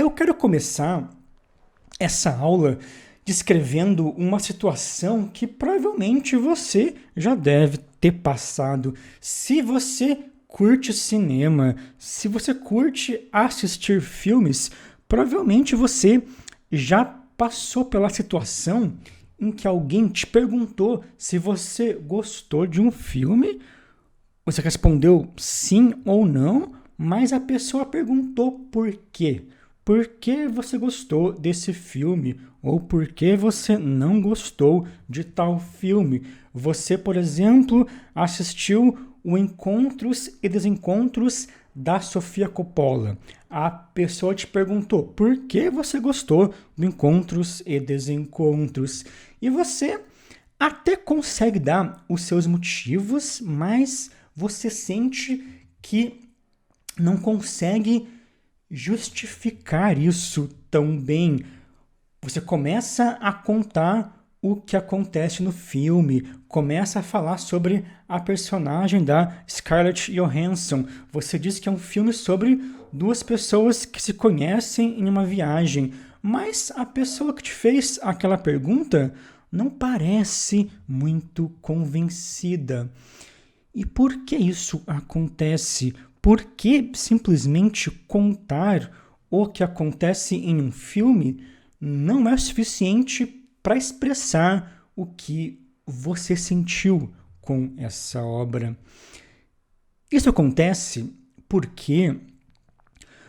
Eu quero começar essa aula descrevendo uma situação que provavelmente você já deve ter passado. Se você curte cinema, se você curte assistir filmes, provavelmente você já passou pela situação em que alguém te perguntou se você gostou de um filme. Você respondeu sim ou não, mas a pessoa perguntou por quê. Por que você gostou desse filme? Ou por que você não gostou de tal filme? Você, por exemplo, assistiu o Encontros e Desencontros da Sofia Coppola. A pessoa te perguntou por que você gostou do Encontros e Desencontros. E você até consegue dar os seus motivos, mas você sente que não consegue justificar isso tão bem. Você começa a contar o que acontece no filme, começa a falar sobre a personagem da Scarlett Johansson. Você diz que é um filme sobre duas pessoas que se conhecem em uma viagem, mas a pessoa que te fez aquela pergunta não parece muito convencida. E por que isso acontece? Por que simplesmente contar o que acontece em um filme não é suficiente para expressar o que você sentiu com essa obra? Isso acontece porque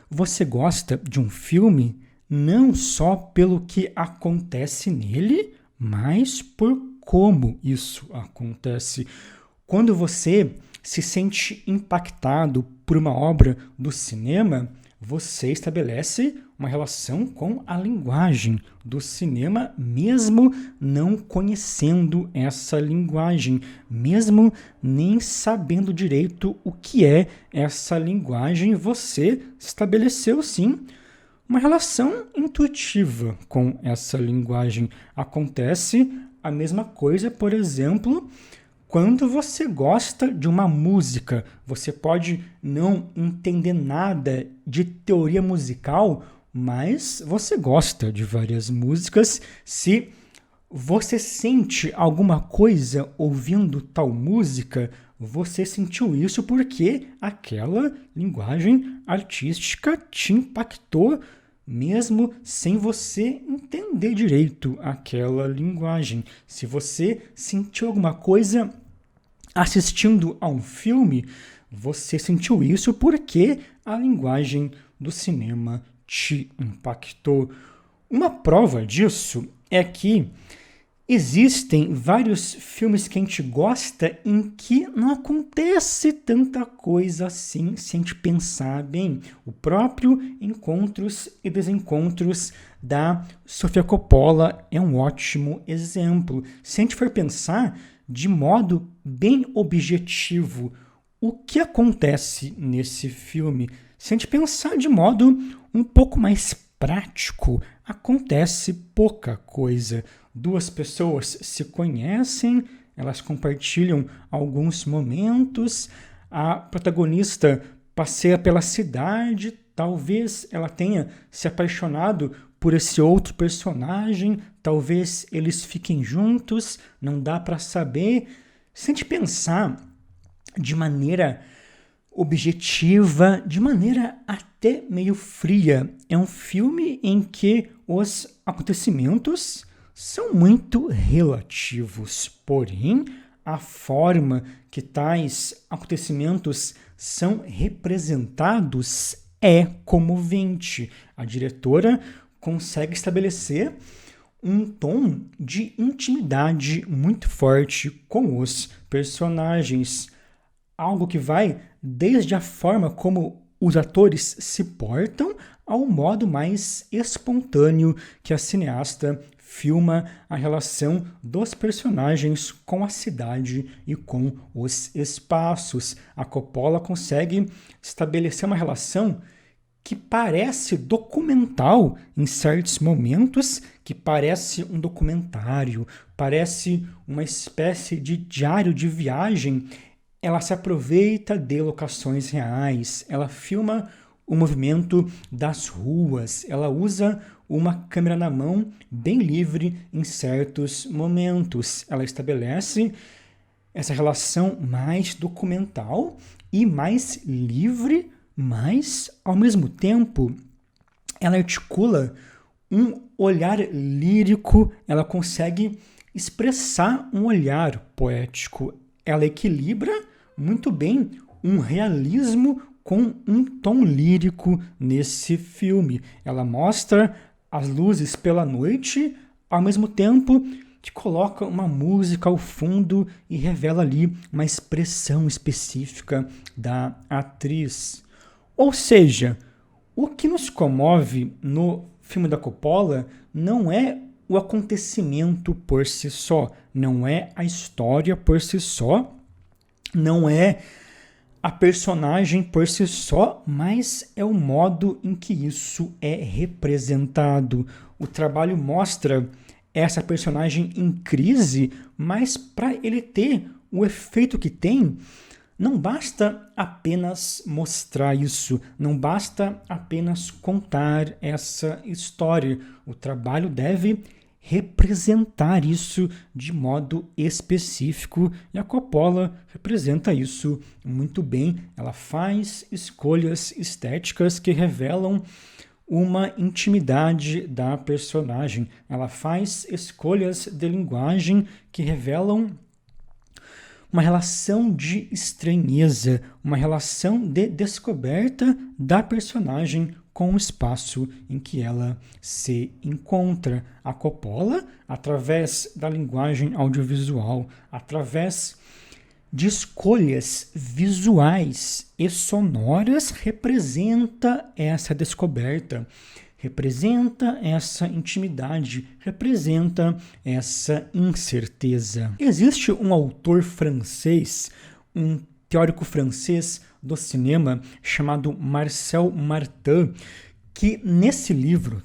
você gosta de um filme não só pelo que acontece nele, mas por como isso acontece. Quando você se sente impactado por uma obra do cinema, você estabelece uma relação com a linguagem do cinema, mesmo não conhecendo essa linguagem, mesmo nem sabendo direito o que é essa linguagem, você estabeleceu sim uma relação intuitiva com essa linguagem. Acontece a mesma coisa, por exemplo, quando você gosta de uma música. Você pode não entender nada de teoria musical, mas você gosta de várias músicas. Se você sente alguma coisa ouvindo tal música, você sentiu isso porque aquela linguagem artística te impactou, mesmo sem você entender direito aquela linguagem. Se você sentiu alguma coisa assistindo a um filme, você sentiu isso porque a linguagem do cinema te impactou. Uma prova disso é que existem vários filmes que a gente gosta em que não acontece tanta coisa assim, se a gente pensar bem. O próprio Encontros e Desencontros da Sofia Coppola é um ótimo exemplo. Se a gente for pensar de modo bem objetivo o que acontece nesse filme, se a gente pensar de modo um pouco mais prático, acontece pouca coisa. Duas pessoas se conhecem, elas compartilham alguns momentos, a protagonista passeia pela cidade, talvez ela tenha se apaixonado por esse outro personagem, talvez eles fiquem juntos, não dá para saber. Se a gente pensar de maneira objetiva, de maneira até meio fria, é um filme em que os acontecimentos são muito relativos, porém a forma que tais acontecimentos são representados é comovente. A diretora consegue estabelecer um tom de intimidade muito forte com os personagens, algo que vai desde a forma como os atores se portam ao modo mais espontâneo que a cineasta filma a relação dos personagens com a cidade e com os espaços. A Coppola consegue estabelecer uma relação que parece documental em certos momentos, que parece um documentário, parece uma espécie de diário de viagem. Ela se aproveita de locações reais, ela filma o movimento das ruas. Ela usa uma câmera na mão bem livre em certos momentos. Ela estabelece essa relação mais documental e mais livre, mas, ao mesmo tempo, ela articula um olhar lírico, ela consegue expressar um olhar poético. Ela equilibra muito bem um realismo com um tom lírico nesse filme. Ela mostra as luzes pela noite, ao mesmo tempo que coloca uma música ao fundo e revela ali uma expressão específica da atriz. Ou seja, o que nos comove no filme da Coppola não é o acontecimento por si só, não é a história por si só, não é a personagem por si só, mas é o modo em que isso é representado. O trabalho mostra essa personagem em crise, mas para ele ter o efeito que tem, não basta apenas mostrar isso, não basta apenas contar essa história. O trabalho deve representar isso de modo específico e a Coppola representa isso muito bem. Ela faz escolhas estéticas que revelam uma intimidade da personagem. Ela faz escolhas de linguagem que revelam uma relação de estranheza, uma relação de descoberta da personagem com o espaço em que ela se encontra. A Coppola, através da linguagem audiovisual, através de escolhas visuais e sonoras, representa essa descoberta, representa essa intimidade, representa essa incerteza. Existe um autor francês, um teórico francês do cinema chamado Marcel Martin, que nesse livro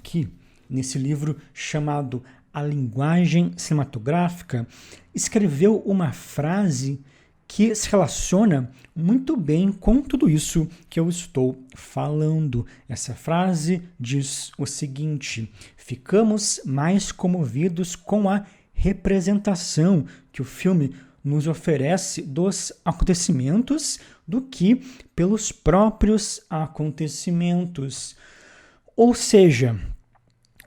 chamado A Linguagem Cinematográfica, escreveu uma frase que se relaciona muito bem com tudo isso que eu estou falando. Essa frase diz o seguinte: ficamos mais comovidos com a representação que o filme nos oferece dos acontecimentos do que pelos próprios acontecimentos. Ou seja,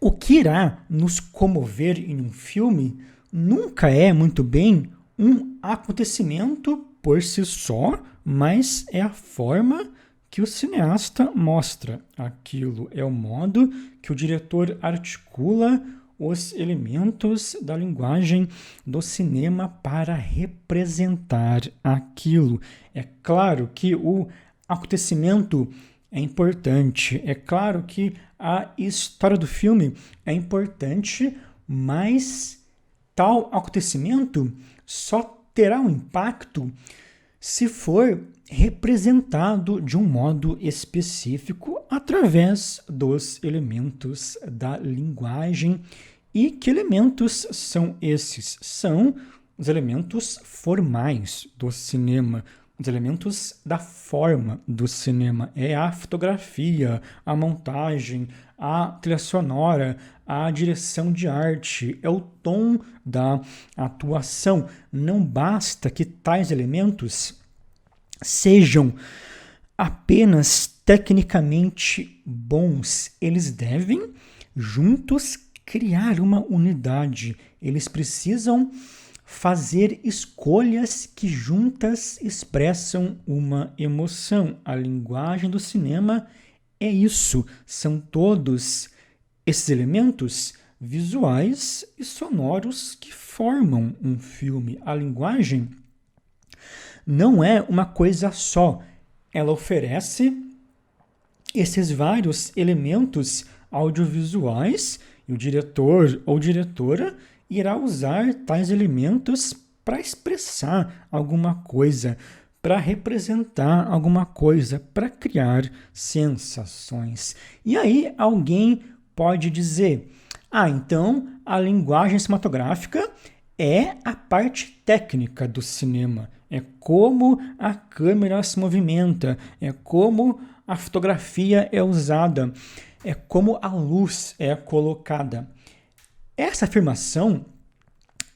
o que irá nos comover em um filme nunca é muito bem um acontecimento por si só, mas é a forma que o cineasta mostra aquilo, é o modo que o diretor articula os elementos da linguagem do cinema para representar aquilo. É claro que o acontecimento é importante, é claro que a história do filme é importante, mas tal acontecimento só terá um impacto se for representado de um modo específico através dos elementos da linguagem. E que elementos são esses? São os elementos formais do cinema, os elementos da forma do cinema. É a fotografia, a montagem, a trilha sonora, a direção de arte, é o tom da atuação. Não basta que tais elementos sejam apenas tecnicamente bons, eles devem juntos criar uma unidade. Eles precisam fazer escolhas que juntas expressam uma emoção. A linguagem do cinema é isso, são todos esses elementos visuais e sonoros que formam um filme. A linguagem não é uma coisa só, ela oferece esses vários elementos audiovisuais e o diretor ou diretora irá usar tais elementos para expressar alguma coisa, para representar alguma coisa, para criar sensações. E aí alguém pode dizer: então a linguagem cinematográfica é a parte técnica do cinema, é como a câmera se movimenta, é como a fotografia é usada, é como a luz é colocada. Essa afirmação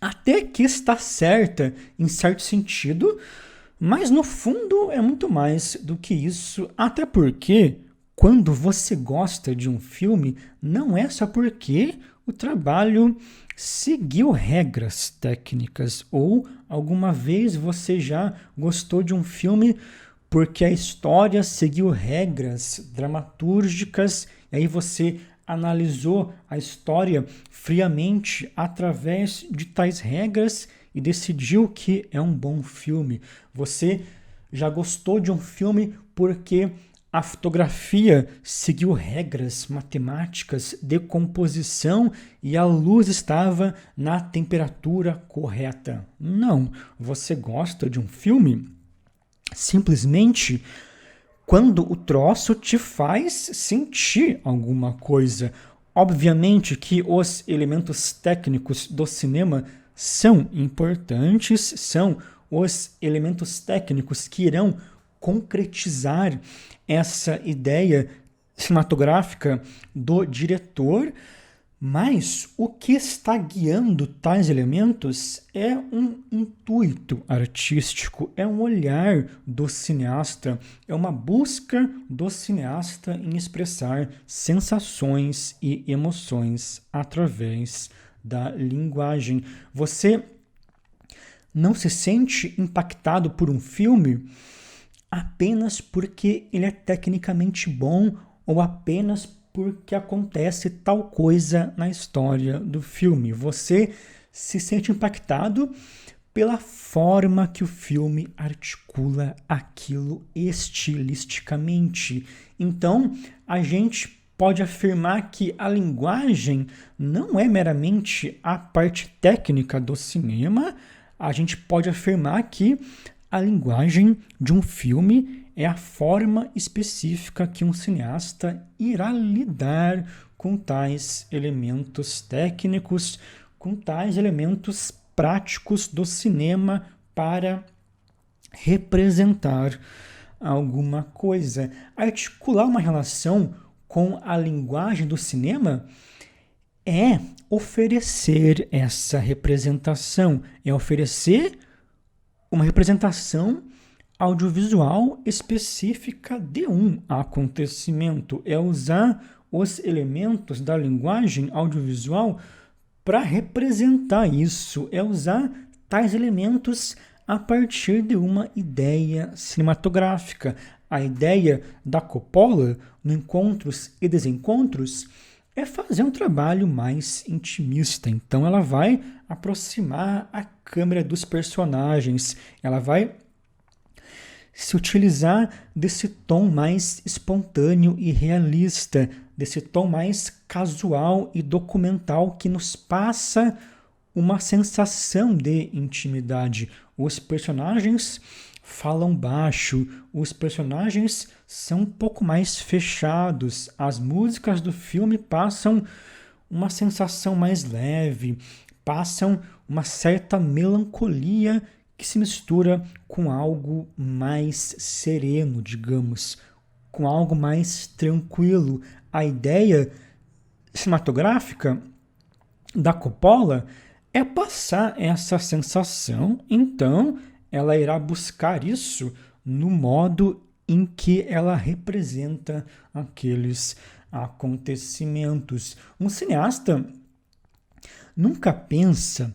até que está certa em certo sentido, mas no fundo é muito mais do que isso, até porque quando você gosta de um filme, não é só porque o trabalho seguiu regras técnicas ou alguma vez você já gostou de um filme porque a história seguiu regras dramatúrgicas e aí você analisou a história friamente através de tais regras e decidiu que é um bom filme. Você já gostou de um filme porque a fotografia seguiu regras matemáticas de composição e a luz estava na temperatura correta. Não, você gosta de um filme simplesmente quando o troço te faz sentir alguma coisa. Obviamente que os elementos técnicos do cinema são importantes, são os elementos técnicos que irão concretizar essa ideia cinematográfica do diretor, mas o que está guiando tais elementos é um intuito artístico, é um olhar do cineasta, é uma busca do cineasta em expressar sensações e emoções através da linguagem. Você não se sente impactado por um filme apenas porque ele é tecnicamente bom ou apenas porque acontece tal coisa na história do filme. Você se sente impactado pela forma que o filme articula aquilo estilisticamente. Então, a gente pode afirmar que a linguagem não é meramente a parte técnica do cinema, a gente pode afirmar que a linguagem de um filme é a forma específica que um cineasta irá lidar com tais elementos técnicos, com tais elementos práticos do cinema para representar alguma coisa. Articular uma relação com a linguagem do cinema é oferecer essa representação, é oferecer uma representação audiovisual específica de um acontecimento, é usar os elementos da linguagem audiovisual para representar isso, é usar tais elementos a partir de uma ideia cinematográfica. A ideia da Coppola, no Encontros e Desencontros, é fazer um trabalho mais intimista. Então ela vai aproximar a câmera dos personagens, ela vai se utilizar desse tom mais espontâneo e realista, desse tom mais casual e documental que nos passa uma sensação de intimidade. Os personagens falam baixo, os personagens são um pouco mais fechados, as músicas do filme passam uma sensação mais leve, passam uma certa melancolia que se mistura com algo mais sereno, digamos, com algo mais tranquilo. A ideia cinematográfica da Coppola é passar essa sensação, então ela irá buscar isso no modo em que ela representa aqueles acontecimentos. Um cineasta nunca pensa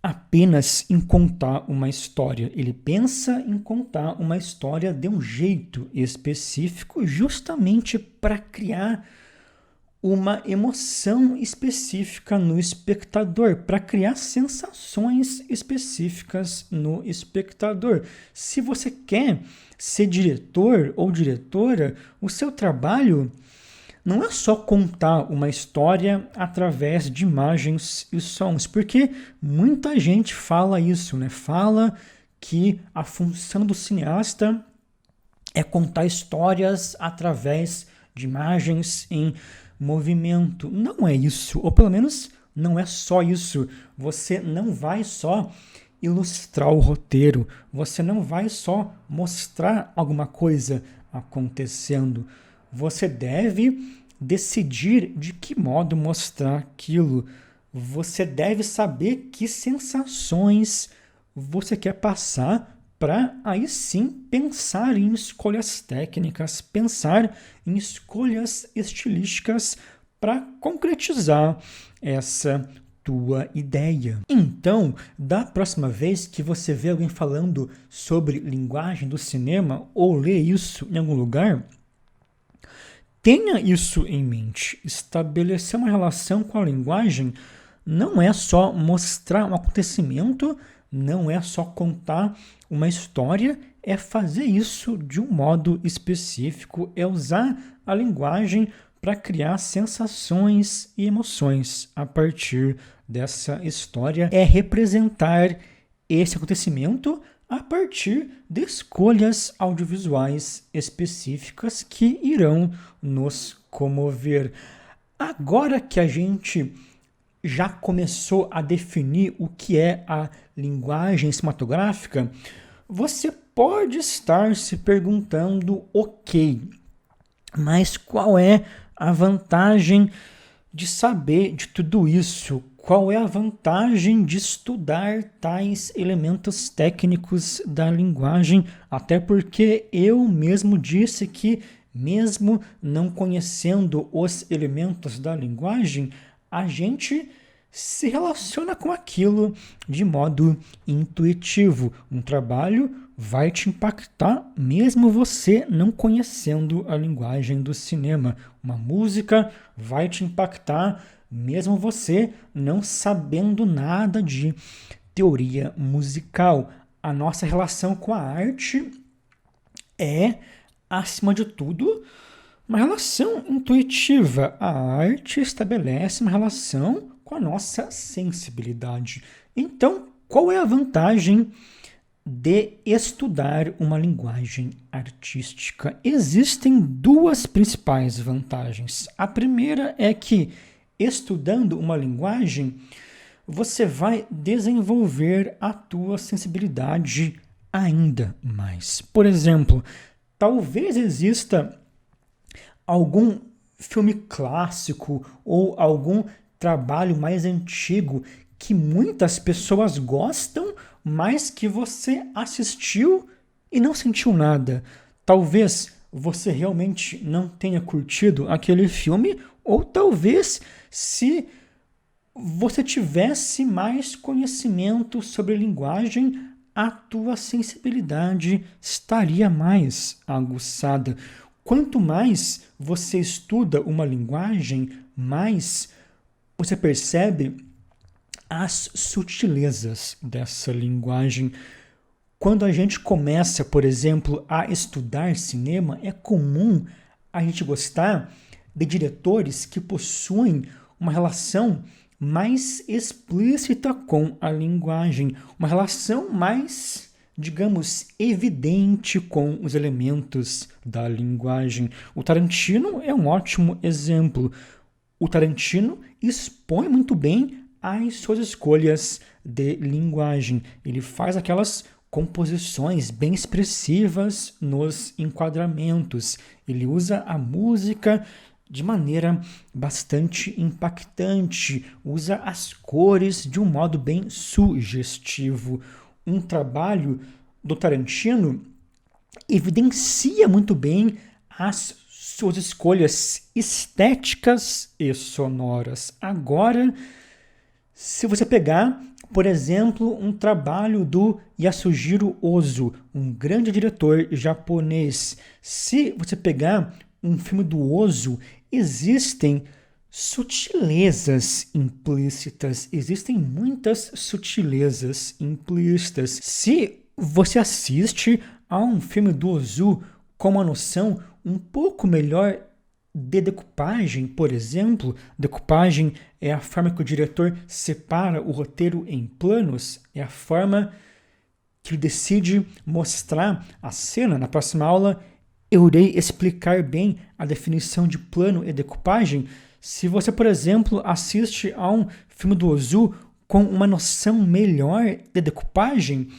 apenas em contar uma história. Ele pensa em contar uma história de um jeito específico, justamente para criar uma emoção específica no espectador, para criar sensações específicas no espectador. Se você quer ser diretor ou diretora, o seu trabalho não é só contar uma história através de imagens e sons, porque muita gente fala isso, né? Fala que a função do cineasta é contar histórias através de imagens em movimento. Não é isso, ou pelo menos não é só isso. Você não vai só ilustrar o roteiro, você não vai só mostrar alguma coisa, acontecendo. Você deve decidir de que modo mostrar aquilo. Você deve saber que sensações você quer passar para aí sim pensar em escolhas técnicas, pensar em escolhas estilísticas para concretizar essa tua ideia. Então, da próxima vez que você vê alguém falando sobre linguagem do cinema ou lê isso em algum lugar, tenha isso em mente. Estabelecer uma relação com a linguagem não é só mostrar um acontecimento, não é só contar uma história, é fazer isso de um modo específico, é usar a linguagem para criar sensações e emoções a partir dessa história, é representar esse acontecimento a partir de escolhas audiovisuais específicas que irão nos comover. Agora que a gente já começou a definir o que é a linguagem cinematográfica, você pode estar se perguntando, ok, mas qual é a vantagem de saber de tudo isso? Qual é a vantagem de estudar tais elementos técnicos da linguagem? Até porque eu mesmo disse que, mesmo não conhecendo os elementos da linguagem, a gente se relaciona com aquilo de modo intuitivo. Um trabalho vai te impactar mesmo você não conhecendo a linguagem do cinema. Uma música vai te impactar mesmo você não sabendo nada de teoria musical. A nossa relação com a arte é, acima de tudo, uma relação intuitiva. A arte estabelece uma relação com a nossa sensibilidade. Então, qual é a vantagem de estudar uma linguagem artística? Existem duas principais vantagens. A primeira é que, estudando uma linguagem, você vai desenvolver a tua sensibilidade ainda mais. Por exemplo, talvez exista algum filme clássico ou algum trabalho mais antigo que muitas pessoas gostam, mas que você assistiu e não sentiu nada. Talvez você realmente não tenha curtido aquele filme, ou talvez se você tivesse mais conhecimento sobre linguagem, a tua sensibilidade estaria mais aguçada. Quanto mais você estuda uma linguagem, mais você percebe as sutilezas dessa linguagem. Quando a gente começa, por exemplo, a estudar cinema, é comum a gente gostar de diretores que possuem uma relação mais explícita com a linguagem, uma relação mais, digamos, evidente com os elementos da linguagem. O Tarantino é um ótimo exemplo. O Tarantino expõe muito bem as suas escolhas de linguagem. Ele faz aquelas composições bem expressivas nos enquadramentos. Ele usa a música de maneira bastante impactante, usa as cores de um modo bem sugestivo. Um trabalho do Tarantino evidencia muito bem as suas escolhas estéticas e sonoras. Agora, se você pegar, por exemplo, um trabalho do Yasujiro Ozu, um grande diretor japonês, se você pegar um filme do Ozu, existem sutilezas implícitas, existem muitas sutilezas implícitas. Se você assiste a um filme do Ozu com uma noção um pouco melhor de decupagem, por exemplo, decupagem é a forma que o diretor separa o roteiro em planos, é a forma que ele decide mostrar a cena. Na próxima aula eu irei explicar bem a definição de plano e decupagem. Se você, por exemplo, assiste a um filme do Ozu com uma noção melhor de decupagem,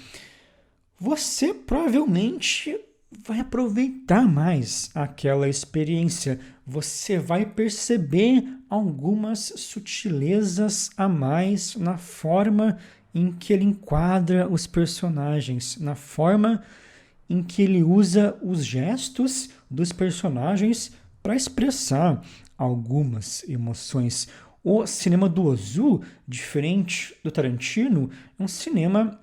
você provavelmente vai aproveitar mais aquela experiência. Você vai perceber algumas sutilezas a mais na forma em que ele enquadra os personagens, na forma em que ele usa os gestos dos personagens para expressar algumas emoções. O cinema do Ozu, diferente do Tarantino, é um cinema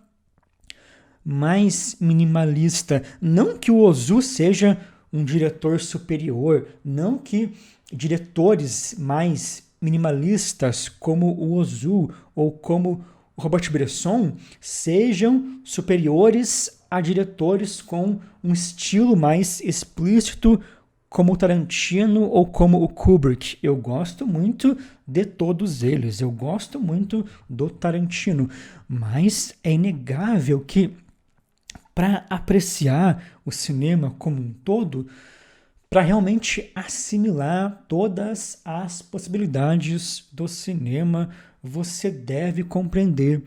mais minimalista. Não que o Ozu seja um diretor superior, não que diretores mais minimalistas como o Ozu ou como o Robert Bresson sejam superiores a diretores com um estilo mais explícito como o Tarantino ou como o Kubrick. Eu gosto muito de todos eles, eu gosto muito do Tarantino, mas é inegável que para apreciar o cinema como um todo, para realmente assimilar todas as possibilidades do cinema, você deve compreender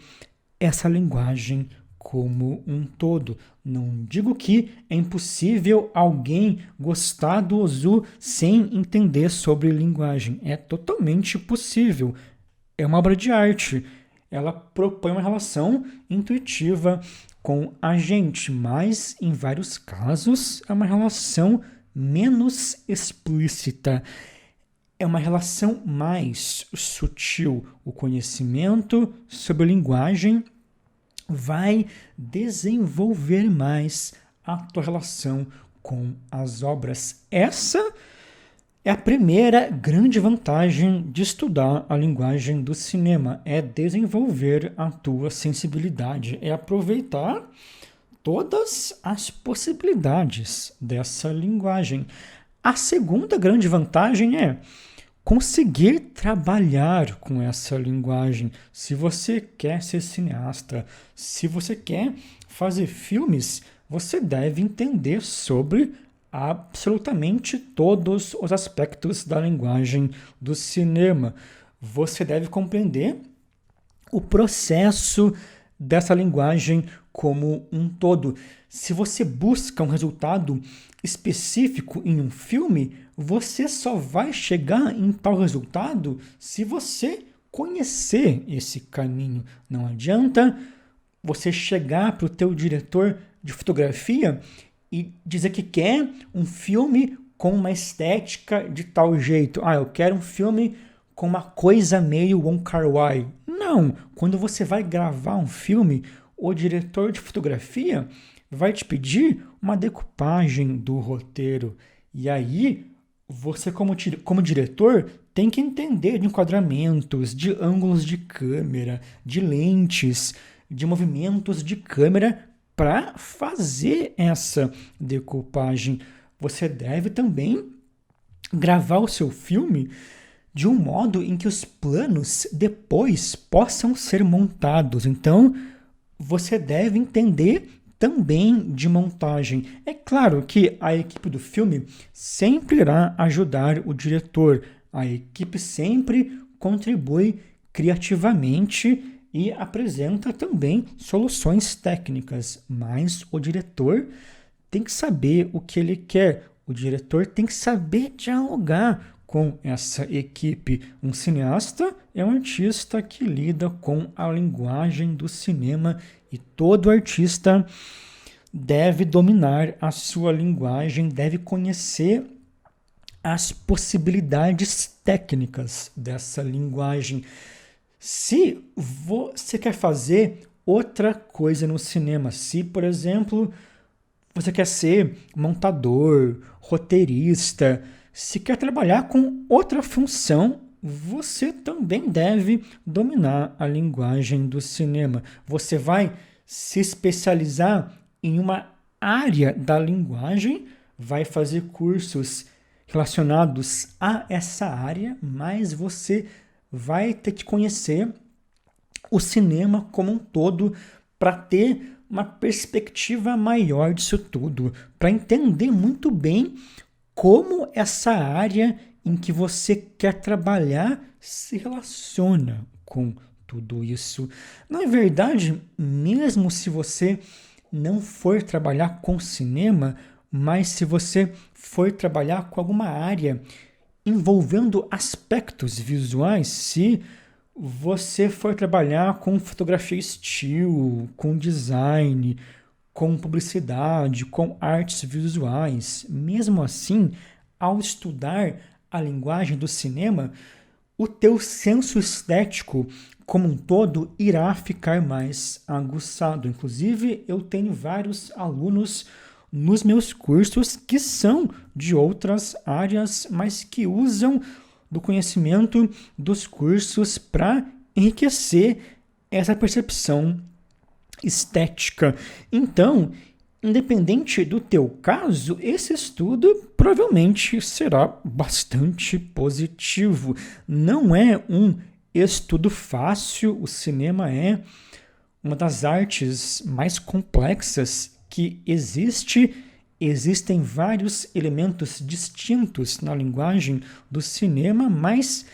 essa linguagem como um todo. Não digo que é impossível alguém gostar do Ozu sem entender sobre linguagem. É totalmente possível. É uma obra de arte. Ela propõe uma relação intuitiva com a gente, mas em vários casos é uma relação menos explícita. É uma relação mais sutil. O conhecimento sobre linguagem vai desenvolver mais a tua relação com as obras. Essa é a primeira grande vantagem de estudar a linguagem do cinema, é desenvolver a tua sensibilidade, é aproveitar todas as possibilidades dessa linguagem. A segunda grande vantagem é conseguir trabalhar com essa linguagem. Se você quer ser cineasta, se você quer fazer filmes, você deve entender sobre absolutamente todos os aspectos da linguagem do cinema. Você deve compreender o processo dessa linguagem como um todo. Se você busca um resultado específico em um filme, você só vai chegar em tal resultado se você conhecer esse caminho. Não adianta você chegar para o teu diretor de fotografia e dizer que quer um filme com uma estética de tal jeito. Eu quero um filme com uma coisa meio Wong Kar-wai. Não, quando você vai gravar um filme, o diretor de fotografia vai te pedir uma decupagem do roteiro. E aí, você como diretor tem que entender de enquadramentos, de ângulos de câmera, de lentes, de movimentos de câmera para fazer essa decupagem. Você deve também gravar o seu filme de um modo em que os planos depois possam ser montados. Então, você deve entender também de montagem. É claro que a equipe do filme sempre irá ajudar o diretor. A equipe sempre contribui criativamente e apresenta também soluções técnicas, mas o diretor tem que saber o que ele quer. O diretor tem que saber dialogar com essa equipe. Um cineasta é um artista que lida com a linguagem do cinema e todo artista deve dominar a sua linguagem, deve conhecer as possibilidades técnicas dessa linguagem. Se você quer fazer outra coisa no cinema, se, por exemplo, você quer ser montador, roteirista, se quer trabalhar com outra função, você também deve dominar a linguagem do cinema. Você vai se especializar em uma área da linguagem, vai fazer cursos relacionados a essa área, mas você vai ter que conhecer o cinema como um todo para ter uma perspectiva maior disso tudo, para entender muito bem como essa área em que você quer trabalhar se relaciona com tudo isso. Na verdade, mesmo se você não for trabalhar com cinema, mas se você for trabalhar com alguma área envolvendo aspectos visuais, se você for trabalhar com fotografia still, com design, com publicidade, com artes visuais, mesmo assim, ao estudar a linguagem do cinema, o teu senso estético como um todo irá ficar mais aguçado. Inclusive, eu tenho vários alunos nos meus cursos que são de outras áreas, mas que usam do conhecimento dos cursos para enriquecer essa percepção estética. Então, independente do teu caso, esse estudo provavelmente será bastante positivo. Não é um estudo fácil, o cinema é uma das artes mais complexas que existe. Existem vários elementos distintos na linguagem do cinema, mas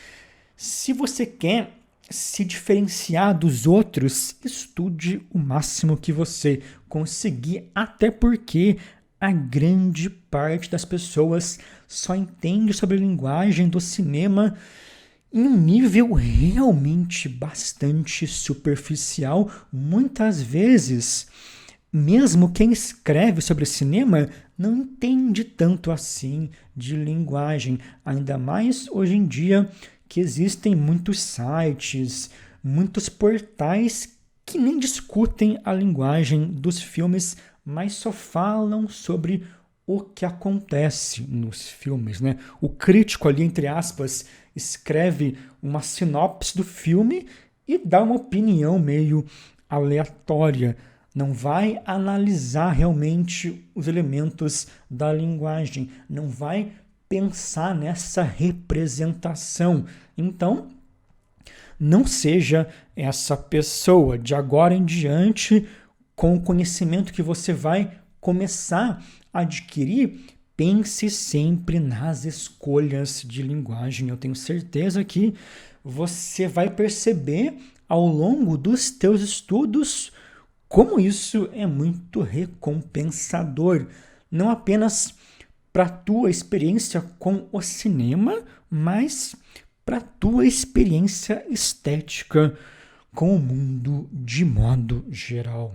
se você quer se diferenciar dos outros, estude o máximo que você conseguir, até porque a grande parte das pessoas só entende sobre a linguagem do cinema em um nível realmente bastante superficial. Muitas vezes, mesmo quem escreve sobre cinema não entende tanto assim de linguagem, ainda mais hoje em dia que existem muitos sites, muitos portais que nem discutem a linguagem dos filmes, mas só falam sobre o que acontece nos filmes, né? O crítico ali, entre aspas, escreve uma sinopse do filme e dá uma opinião meio aleatória. Não vai analisar realmente os elementos da linguagem, não vai pensar nessa representação. Então, não seja essa pessoa. De agora em diante, com o conhecimento que você vai começar a adquirir, pense sempre nas escolhas de linguagem. Eu tenho certeza que você vai perceber ao longo dos teus estudos como isso é muito recompensador. Não apenas para a tua experiência com o cinema, mas para a tua experiência estética com o mundo de modo geral.